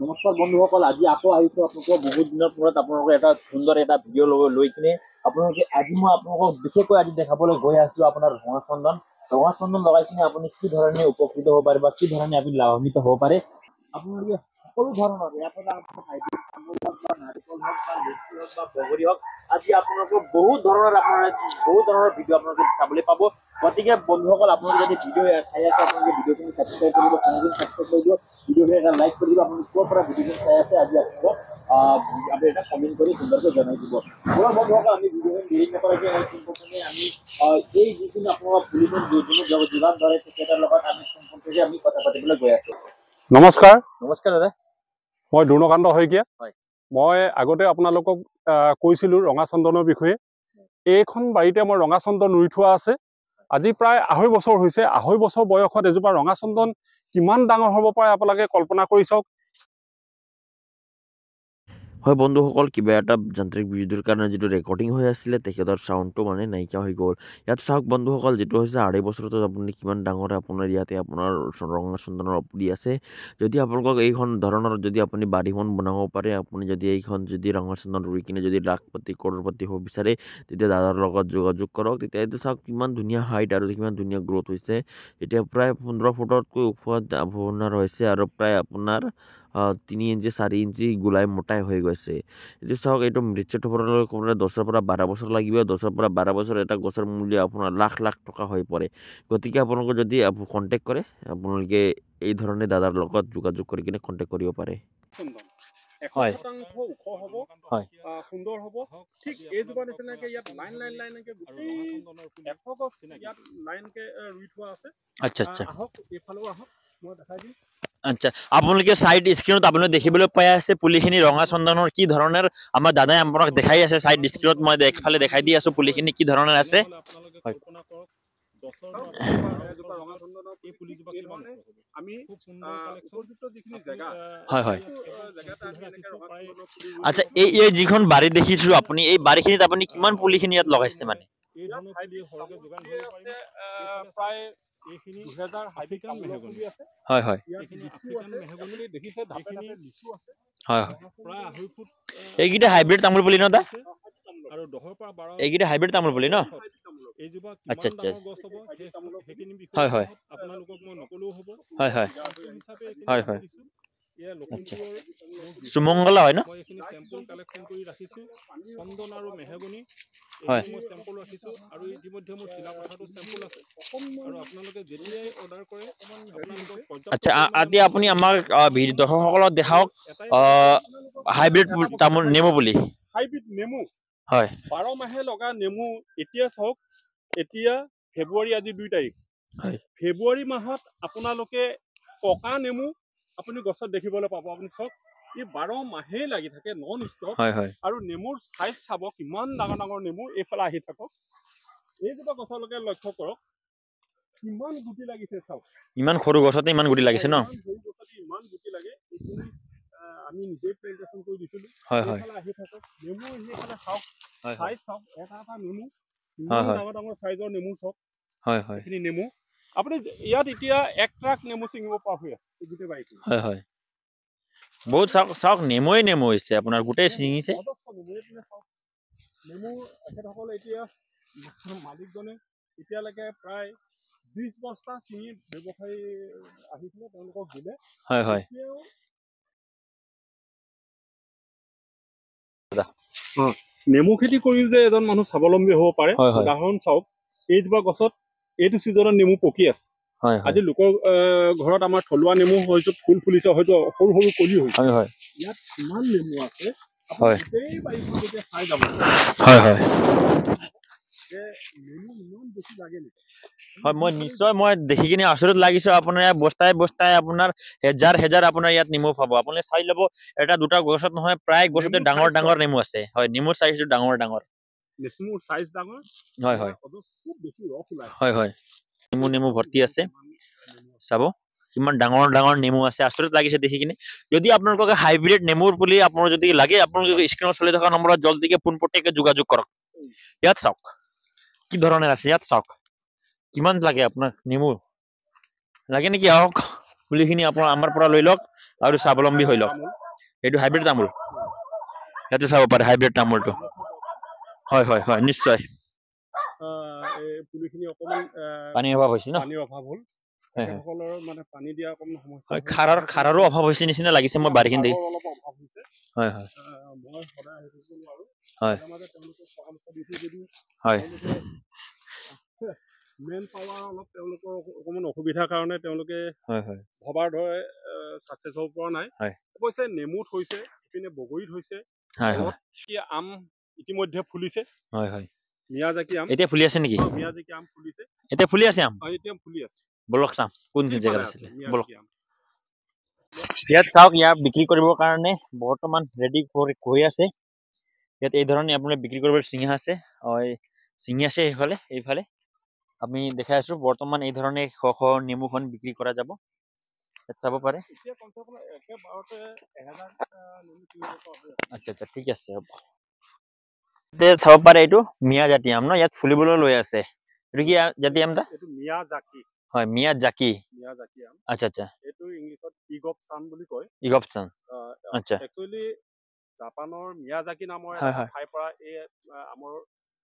নমস্কাৰ বন্ধুসকল, আজি আকৌ আহিছোঁ আপোনালোকৰ বহুত দিনৰ মূৰত আপোনালোকৰ এটা সুন্দৰ এটা ভিডিঅ' লৈ কিনে আপোনালোকে আজি মই আপোনালোকক বিশেষকৈ আজি দেখাবলৈ গৈ আছোঁ আপোনাৰ ৰঙা চন্দন লগাই কিনে আপুনি কি ধৰণে উপকৃত হ'ব পাৰে বা কি ধৰণে আপুনি লাভান্বিত হ'ব পাৰে। আপোনালোকে সকলো ধৰণৰ ইয়াৰ পৰা হাইব্ৰিড তামোল হওক বা নাৰিকল হওক বা লিচু হওক বা বগৰী হওক, আজি আপোনালোকক বহুত ধৰণৰ ভিডিঅ' আপোনালোকে চাবলৈ পাব। গতিকে বন্ধুসকল, আপোনালোকে যদি ভিডিঅ' চাই আছে আপোনালোকে ভিডিঅ'খিনি ছাবস্ক্ৰাইব কৰিব, চেনেলখিনি ছাবস্ক্ৰাইব কৰি দিব, ভিডিঅ'টো এটা লাইক কৰি দিব। আপুনি ক'ৰ পৰা ভিডিঅ'খিনি চাই আছে আজি আপোনালোকক আপুনি এটা কমেণ্ট কৰি সুন্দৰকৈ জনাই দিব। বন্ধুসকল, আমি ভিডিঅ'খিনি দেৰি নকৰাকৈ আমি এই যিখিনি আপোনালোকৰ পুলিবোৰ যোগান ধৰে তেখেতৰ লগত আমি সম্পৰ্কে আমি কথা পাতিবলৈ গৈ আছোঁ। নমস্কাৰ দাদা, মই দুৰ্ণকান্ত শইকীয়া। হয়। মই আগতে আপোনালোকক কৈছিলোঁ ৰঙা চন্দনৰ বিষয়ে। এইখন বাৰীতে মই ৰঙা চন্দন ৰুই থোৱা আছে। আজি প্ৰায় ২.৫ বছৰ হৈছে। ২.৫ বছৰ বয়সত এজোপা ৰঙা চন্দন কিমান ডাঙৰ হ'ব পাৰে আপোনালোকে কল্পনা কৰি চাওক। হয় বন্ধুসকল, কিবা এটা যান্ত্ৰিক বিজুতিৰ কাৰণে যিটো ৰেকৰ্ডিং হৈ আছিলে তেখেতৰ চাউণ্ডটো মানে নাইকিয়া হৈ গ'ল। ইয়াত চাওক বন্ধুসকল, যিটো হৈছে ২.৫ বছৰতো আপুনি কিমান ডাঙৰ আপোনাৰ ইয়াতে আপোনাৰ ৰঙা চন্দনৰ পুলি আছে। যদি আপোনালোকক এইখন ধৰণৰ যদি আপুনি বাৰীখন বনাব পাৰে, আপুনি যদি এইখন যদি ৰঙা চন্দন ৰুই কিনে যদি লাখপতি কৰোৰপতি হ'ব বিচাৰে, তেতিয়া দাদাৰ লগত যোগাযোগ কৰক। তেতিয়া এইটো চাওক কিমান ধুনীয়া হাইট আৰু কিমান ধুনীয়া গ্ৰ'থ হৈছে। এতিয়া প্ৰায় ১৫ ফুটতকৈ ওখ আপোনাৰ হৈছে আৰু প্ৰায় আপোনাৰ ৩ ইঞ্চি ৪ ইঞ্চি গোলাই মোটাই হৈ গৈছে। এইটো চাওক, এইটো মৃত্যু হ'বলৈ ক'বলৈ 10ৰ পৰা 12 বছৰ লাগিব। 10ৰ পৰা 12 বছৰ এটা গছৰ মূল্য আপোনাৰ লাখ লাখ টকা হৈ পৰে। গতিকে আপোনালোকে যদি কণ্টেক্ট কৰে, আপোনালোকে এই ধৰণে দাদাৰ লগত যোগাযোগ কৰি কিনে কণ্টেক্ট কৰিব পাৰে। ১০০% ওখ হ'ব, সুন্দৰ হ'ব। ঠিক এইজোপা নিচিনাকে ইয়াত লাইনকে গোটেই ১০০ গছ ইয়াত লাইনকে ৰুই থোৱা আছে। আচ্ছা আচ্ছা আহক, এইফালেও আহক, মই দেখাই দিম। আচ্ছা, আপোনালোকে চাইড স্ক্ৰীনত আপোনালোকে দেখিবলৈ পাই আছে পুলিখিনি ৰঙা চন্দনৰ কি ধৰণৰ আমাৰ দাদাই আপোনাক দেখাই আছে। চাইড স্ক্ৰীনত মই একফালে দেখাই দি আছোঁ পুলিখিনি কি ধৰণৰ আছে। আচ্ছা, এই যিখন বাৰী দেখিছোঁ আপুনি, এই বাৰীখিনিত আপুনি কিমান পুলিখিনি ইয়াত লগাইছে মানে? হয় হয় এইকেইটা হাইব্ৰিড তামোল পুলি ন দা? এইকেইটা হাইব্ৰিড তামোল পুলি ন? আচ্ছা আচ্ছা, হয় হয় হয় হয় হয় হয় আচ্ছা, সুমংগলা হয় ন? হয়। আচ্ছা, এতিয়া আপুনি আমাক দৰ্শকসকলক দেখাওক হাইব্ৰিড তামোল নেমু পুলি। হাইব্ৰিড নেমু, হয়, 12 মাহে লগা নেমু। এতিয়া চাওক, এতিয়া ফেব্ৰুৱাৰী, আজি 2 তাৰিখ। ফেব্ৰুৱাৰী মাহত আপোনালোকে পকা নেমু আপুনি গছত দেখিবলৈ পাব। আপুনি চাওক, ই 12 মাহেই লাগি থাকে নন ষ্টপ। আৰু নেমুৰ চাইজ চাব, কিমান ডাঙৰ ডাঙৰ নেমু। এইফালে আহি থাকক, এইজোপা গছলৈকে লক্ষ্য কৰক, কিমান গুটি লাগিছে চাওক। ইমান সৰু গছতে ইমান গুটি লাগিছে ন? ইমান গুটি লাগে। এইখিনি আমি নিজেই প্ৰেজেন্টেশ্যন কৰি দিছিলোঁ। এইফালে আহি থাকক, নেমু এইফালে চাওক, চাইজ চাওক, এটা নেমু ইমান ডাঙৰ ডাঙৰ চাইজৰ নেমু চাওক। এইখিনি নেমু আপুনি ইয়াত এতিয়া 1 ট্ৰাক নেমু ছিঙিব পৰা হৈ আছে গোটেই বাৰীখিনি। হয় হয়, বহুত চাওক নেমুৱে নেমু হৈছে আপোনাৰ, গোটেই ছিঙিছে। নেমু এখেতসকলে এতিয়া মালিকজনে এতিয়ালৈকে প্ৰায় 20 বস্তা ছিঙি ব্যৱসায়ী আহিছিলে, তেওঁলোকক দিলে। হয় হয় নেমু খেতি কৰি যে এজন মানুহ স্বাৱলম্বী হ'ব পাৰে, উদাহৰণ চাওক, এইজোপা গছত এইটো ছিজনত নেমু পকি আছে। আজি লোকৰ ঘৰত আমাৰ থলুৱা নেমু হয়তো ফুল ফুলিছে, হয়তো সৰু সৰু কলি হৈছে। ইয়াত কিমান নেমু আছে গোটেই বাৰীখন যেতিয়া চাই যাব, নেমু ইমান বেছি লাগে নেকি? হয়, মই নিশ্চয় মই দেখি কিনে আচৰিত লাগিছে। আপোনাৰ বস্তাই বস্তাই আপোনাৰ হেজাৰ আপোনাৰ ইয়াত নেমু পাব। আপুনি চাই ল'ব, এটা দুটা গছত নহয়, প্ৰায় গছতে ডাঙৰ ডাঙৰ নেমু আছে। হয়, নেমুৰ চাইজটো ডাঙৰ ডাঙৰ। নেমুৰ চাইজ ডাঙৰ। হয় হয় খুব বেছি ৰস ওলাই। হয় হয়, নেমু ভৰ্তি আছে। চাব কিমান ডাঙৰ ডাঙৰ নেমু আছে, আচৰিত লাগিছে দেখি কিনে। যদি আপোনালোকে হাইব্ৰিড নেমুৰ পুলি আপোনাৰ যদি লাগে, আপোনালোকে স্ক্ৰীনত চলি থকা নম্বৰত জলদিকে পোনপটীয়াকৈ যোগাযোগ কৰক। ইয়াত চাওক কি ধৰণৰ আছে, ইয়াত চাওক কিমান লাগে আপোনাক নেমু লাগে নেকি? আহক, পুলিখিনি আপোনাৰ আমাৰ পৰা লৈ লওক আৰু স্বাৱলম্বী হৈ লওক। তামোল এইটো হাইব্ৰিড তামোল, ইয়াতে চাব পাৰে হাইব্ৰিড তামোলটো। হয় হয় হয়, নিশ্চয় এই পুলিখিনি অকণমান পানীৰ অভাৱ হৈছে ন। পানীৰ অভাৱ হ'ল। হয় হয় তেখেতসকলৰ মানে পানী দিয়া অকণমান সমস্যা হয়, হ'ল। খাৰাৰো অভাৱ হৈছে নিচিনা লাগিছে মই বাৰীখিনিত। সাৰৰ অলপ অভাৱ হৈছে। হয় হয় মই সদায় আহি থাকিব নোৱাৰোঁ। হয় মাজে মাজে তেওঁলোকে পৰামৰ্শ দিছোঁ যদিও হয় তেওঁলোকে মেন পাৱাৰ অলপ তেওঁলোকৰ অকণমান অসুবিধাৰ কাৰণে তেওঁলোকে হয় হয় ভবাৰ দৰে ছাকচেছ হ'ব পৰা নাই। হয় অৱশ্যে নেমুত হৈছে, ইপিনে বগৰীত হৈছে, হয় হয় ঘৰত কি আম ইতিমধ্যে ফুলিছে। হয় হয়, মিয়াজাকি আম, এতিয়া ফুলি আছে নেকি? মিয়াজাকি আম ফুলিছে। এতিয়া ফুলি আছে আম, এতিয়া ফুলি আছে। বলক চাম কোনখিনি জেগাত এইফালে আছে আছিলে বলক। মিয়াজাকি আম। ইয়াত চাওক, ইয়াত বিক্ৰী কৰিবৰ কাৰণে বৰ্তমান ৰেডি হৈ আছে। ইয়াত এই ধৰণে আপোনাৰ বিক্ৰী কৰিবলৈ চিঙা আছে, চিঙি আছে এইফালে আমি দেখাই আছো। বৰ্তমান এই ধৰণে নেমুখন বিক্ৰী কৰা যাব, ইয়াত চাব পাৰে। এতিয়া কমচে কম একেবাৰতে 1000 নেমু কিনিব পৰা হৈ আছে। আচ্ছা আচ্ছা, ঠিক আছে হ'ব। চাব পাৰে এইটো মিয়াজাতি আম ন, ইয়াত ফুলিবলৈ লৈ আছে। এইটো কি জাতি আম দা? এইটো মিয়াজাকি। হয়, মিয়াজাকি। মিয়াজাকি আম। আচ্ছা আচ্ছা, এইটো ইংলিছত ইগপ চান বুলি কয়। ইগপচান। আচ্ছা একচুৱেলি জাপানৰ মিয়াজাকি নামৰ হয় এটা হয় ঠাইৰ পৰা এই আমৰ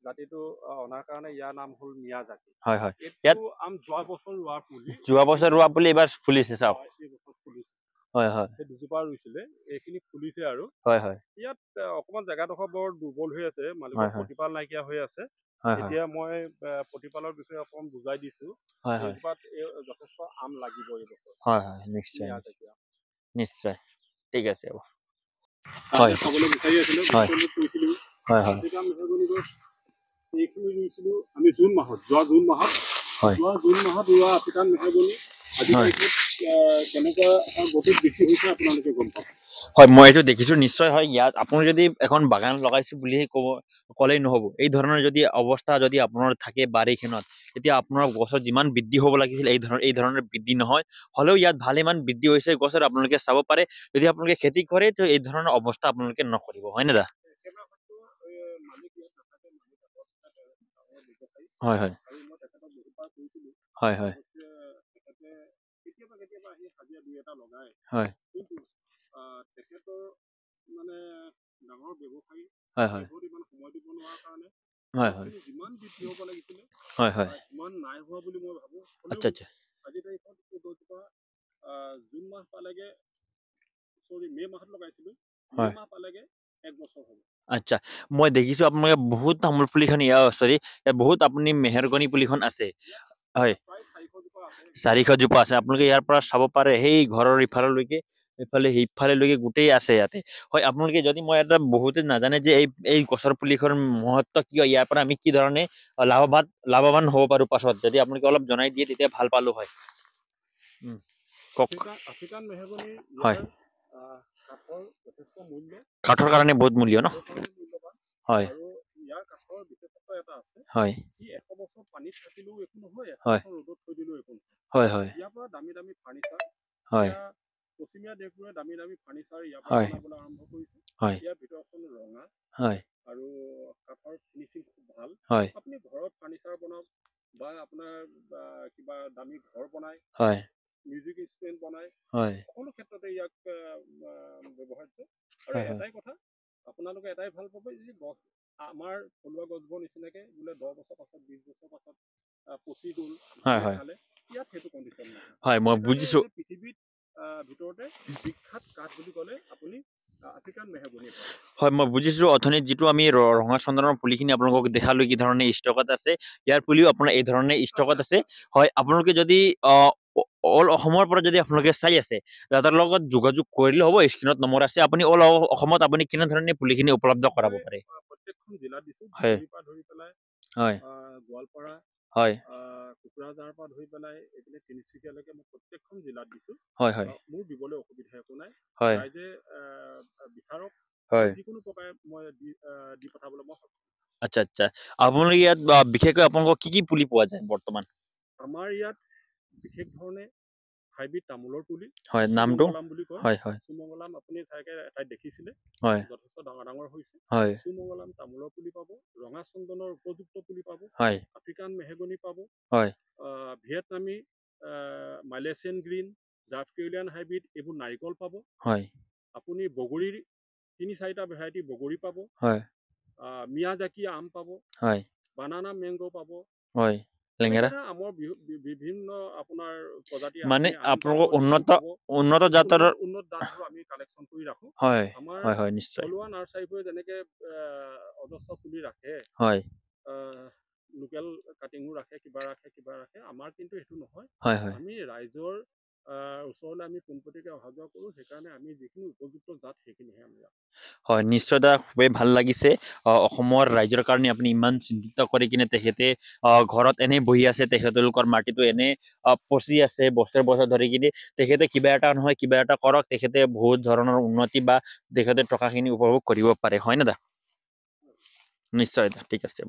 জাতিটো অনাৰ কাৰণে ইয়াৰ নাম হ'ল মিয়াজাকি। হয় হয়, এইটো আম যোৱা বছৰ ৰোৱাৰ পুলি। যোৱা বছৰ ৰোৱা পুলি এইবাৰ ফুলিছে চাওক। এই বছৰ ফুলিছে। হয় হয়, সেই দুজোপা ৰুইছিলে, এইখিনি ফুলিছে আৰু। হয় হয় ইয়াত অকণমান জেগাডোখৰ বৰ দুৰ্বল হৈ আছে, মালিকৰ হয় হয় প্ৰতিপাল নাইকিয়া হৈ আছে। হয় হয় এতিয়া মই প্ৰতিপালৰ বিষয়ে অকণমান বুজাই দিছোঁ। হয় হয় এইজোপাত যথেষ্ট আম লাগিব এই বছৰ। হয় হয়, নিশ্চয় মিয়াজাকি আম। নিশ্চয়, ঠিক আছে হ'ব। হয়, চাবলৈ বিচাৰি আছিলোঁ, হয় কৈছিলোঁ। হয় হয় আফ্ৰিকান মেহগনি গছ এইখিনি ৰুইছিলোঁ আমি যোৱা জুন মাহত। হয় যোৱা জুন মাহত ৰোৱা আফ্ৰিকান মেহগনি আজি হয় তাৰিখত কেনেকুৱা গতিত বেছি হৈছে আপোনালোকে গম পাব। হয়, মই এইটো দেখিছোঁ নিশ্চয়। হয়, ইয়াত আপুনি যদি এখন বাগান লগাইছোঁ বুলি ক'লেই নহ'ব। এই ধৰণৰ যদি অৱস্থা যদি আপোনাৰ থাকে বাৰীখনত, তেতিয়া আপোনাৰ গছৰ যিমান বৃদ্ধি হ'ব লাগিছিল এই ধৰণৰ বৃদ্ধি নহয়। হ'লেও ইয়াত ভালেমান বৃদ্ধি হৈছে গছৰ, আপোনালোকে চাব পাৰে। যদি আপোনালোকে খেতি কৰে তো এই ধৰণৰ অৱস্থা আপোনালোকে নকৰিব, হয় নে দা? হয় হয় আৰু মই তেখেতক বহুতবাৰ কৈছিলোঁ। হয় হয় তেখেতে কেতিয়াবা আহি হাজিৰা দুই এটা লগায়। হয় কিন্তু তেখেতৰ মানে ডাঙৰ ব্যৱসায়ী, হয় হয় সেইবোৰত ইমান সময় দিব নোৱাৰাৰ কাৰণে হয় হয় গছখিনি যিমান বৃদ্ধি হ'ব লাগিছিলে হয় হয়, সিমান নাই হোৱা বুলি মই ভাবোঁ। আচ্ছা হ'লেও আচ্ছা আজিৰ তাৰিখত এই গছজোপা জুন মাহ পালেগে, মে' মাহত লগাইছিলোঁ। হয় মে' মাহ পালেগে 1 বছৰ হ'ব। আচ্ছা, মই দেখিছোঁ আপোনালোকে বহুত তামোল পুলিখন ইয়াত বহুত আপুনি মেহগনি পুলিখন আছে। হয়, প্ৰায় 400 জোপা আছে। 400 জোপা আছে। আপোনালোকে ইয়াৰ পৰা চাব পাৰে সেই ঘৰৰ ইফাললৈকে, সিফাললৈকে গোটেই আছে ইয়াতে। হয়, আপোনালোকে যদি মই এটা বহুতে নাজানে যে এই গছৰ পুলিখনৰ মহত্ব কি হয়, ইয়াৰ পৰা আমি কি ধৰণে লাভৱান হ'ব পাৰোঁ পাছত, যদি আপোনালোকে অলপ জনাই দিয়ে তেতিয়া ভাল পালোঁ হয়। কওক। আফ্ৰিকান মেহগনি হয়, ইয়াৰ কাঠৰ যথেষ্ট মূল্য। কাঠৰ কাৰণে বহুত মূল্য ন। কাঠৰ কাৰণে মূল্যৱান। হয় আৰু ইয়াৰ কাঠৰ বিশেষত্ব এটা আছে। হয় ই 100 বছৰ পানীত থাকিলেও একো নহয়, 100 হয় বছৰ ৰ'দত থৈ দিলেও একো নহয়। হয় হয় ইয়াৰ পৰা দামী দামী ফাৰ্নিচাৰ, হয় এতিয়া পশ্চিমীয়া দেশবোৰে দামী দামী ফাৰ্নিচাৰ ইয়াৰ পৰা হয় বনাবলৈ আৰম্ভ কৰিছে। হয় ইয়াৰ ভিতৰখন ৰঙা হয় আৰু কাঠৰ ফিনিচিং খুব ভাল। হয় আপুনি ঘৰত ফাৰ্নিচাৰ বনাওক বা আপোনাৰ কিবা দামী ঘৰ বনাই, হয় মিউজিক ইনষ্ট্ৰুমেণ্ট বনাই, হয় সকলো ক্ষেত্ৰতে ইয়াক ব্যৱহাৰ্য। আৰু হয় এটাই কথা, আপোনালোকে এটাই ভাল পাব যে গছ আমাৰ থলুৱা গছবোৰ নিচিনাকে বোলে 10 বছৰ পাছত, 20 বছৰ পাছত পচি গ'ল, হয় ঘাঁহে হয় খালে, ইয়াত সেইটো কণ্ডিশ্যন নহয়। হয়, মই সেইকাৰণে বুজিছোঁ। যে পৃথিৱীত ভিতৰতে বিখ্যাত কাঠ বুলি ক'লে আপুনি আফ্ৰিকান মেহগনি পাব। হয়, মই বুজিছোঁ। অথনিত যিটো আমি ৰঙা চন্দনৰ পুলিখিনি আপোনালোকক দেখালোঁ কি ধৰণে ষ্টকত আছে, ইয়াৰ পুলিও আপোনাৰ এই ধৰণে ষ্টকত আছে। হয়, আপোনালোকে যদি অল অসমৰ পৰা যদি আপোনালোকে চাই আছে, তাহাঁতৰ লগত যোগাযোগ কৰিলে হ'ব। স্ক্ৰীণত নম্বৰ আছে, আপুনি অল অসমত আপুনি কেনেধৰণে পুলিখিনি উপলব্ধ কৰাব মই পাৰে। প্ৰত্যেকখন জিলাত দিছোঁ, হয় ধুবুৰীৰ পৰা ধৰি পেলাই হয় গোৱালপাৰা, হয় কোকৰাঝাৰৰ পৰা ধৰি পেলাই এইপিনে তিনিচুকীয়ালৈকে মই প্ৰত্যেকখন জিলাত দিছোঁ। হয় হয় মোৰ দিবলৈ অসুবিধা একো নাই। হয় ৰাইজে বিচাৰক, মই হয় যিকোনো প্ৰকাৰে মই দি পঠাবলৈ মই সক্ষম। আচ্ছা আচ্ছা, আপোনালোকে ইয়াত বিশেষকৈ আপোনালোকৰ কি পুলি পোৱা যায় বৰ্তমান? আমাৰ ইয়াত বিশেষ ধৰণে হাইব্ৰিড তামোলৰ পুলি, হয়, নামটো? সুমংগলাম বুলি কয়। হয় হয় সুমংগলাম আপুনি ঠাইত দেখিছিলে, হয় যথেষ্ট ডাঙৰ ডাঙৰ হৈছে। হয় সুমংগলাম তামোলৰ পুলি পাব, ৰঙা চন্দনৰ উপযুক্ত পুলি পাব, হয় আফ্ৰিকান মেহগনি পাব, হয় ভিয়েটনামী, মালয়েছিয়ান গ্ৰীণ, ডাৰ্ফ কেৰোলিয়ান হাইব্ৰিড এইবোৰ নাৰিকল পাব। হয় আপুনি বগৰীৰ 3-4টা ভেৰাইটি বগৰী পাব। হয় মিয়াজাকি আম পাব। হয় বানানা মেংগো পাব। হয় লেঙেৰা এনেদৰে আমৰ বিভিন্ন আপোনাৰ প্ৰজাতি মানে আম পাব, আপোনালোকৰ লিচু উন্নত পাব। উন্নত জাতৰ উন্নত জাতবোৰ আমি কালেকশ্যন কৰি ৰাখোঁ। হয় আমাৰ হয় হয় নিশ্চয় থলুৱা নাৰ্চাৰীবোৰে যেনেকে অজস্ৰ পুলি ৰাখে, হয় লোকেল কাটিঙো ৰাখে, কিবা ৰাখে, আমাৰ কিন্তু সেইটো নহয়। হয় হয় আমি ৰাইজৰ ওচৰলৈ আমি পোনপটীয়াকৈ অহা যোৱা কৰোঁ, সেইকাৰণে আমি যিখিনি উপযুক্ত জাত সেইখিনিহে আমি ৰাখোঁ। হয় নিশ্চয় দাদা খুবেই ভাল লাগিছে অসমৰ ৰাইজৰ কাৰণে আপুনি ইমান চিন্তিত কৰি কিনে তেখেতে ঘৰত এনেই বহি আছে তেখেতলোকৰ মাটিটো এনে পচি আছে বছৰ ধৰি কিনে তেখেতে কিবা এটা নহয় কিবা এটা কৰক তেখেতে বহুত ধৰণৰ উন্নতি বা তেখেতে টকাখিনি উপভোগ কৰিব পাৰে হয় না দা নিশ্চয় ঠিক আছে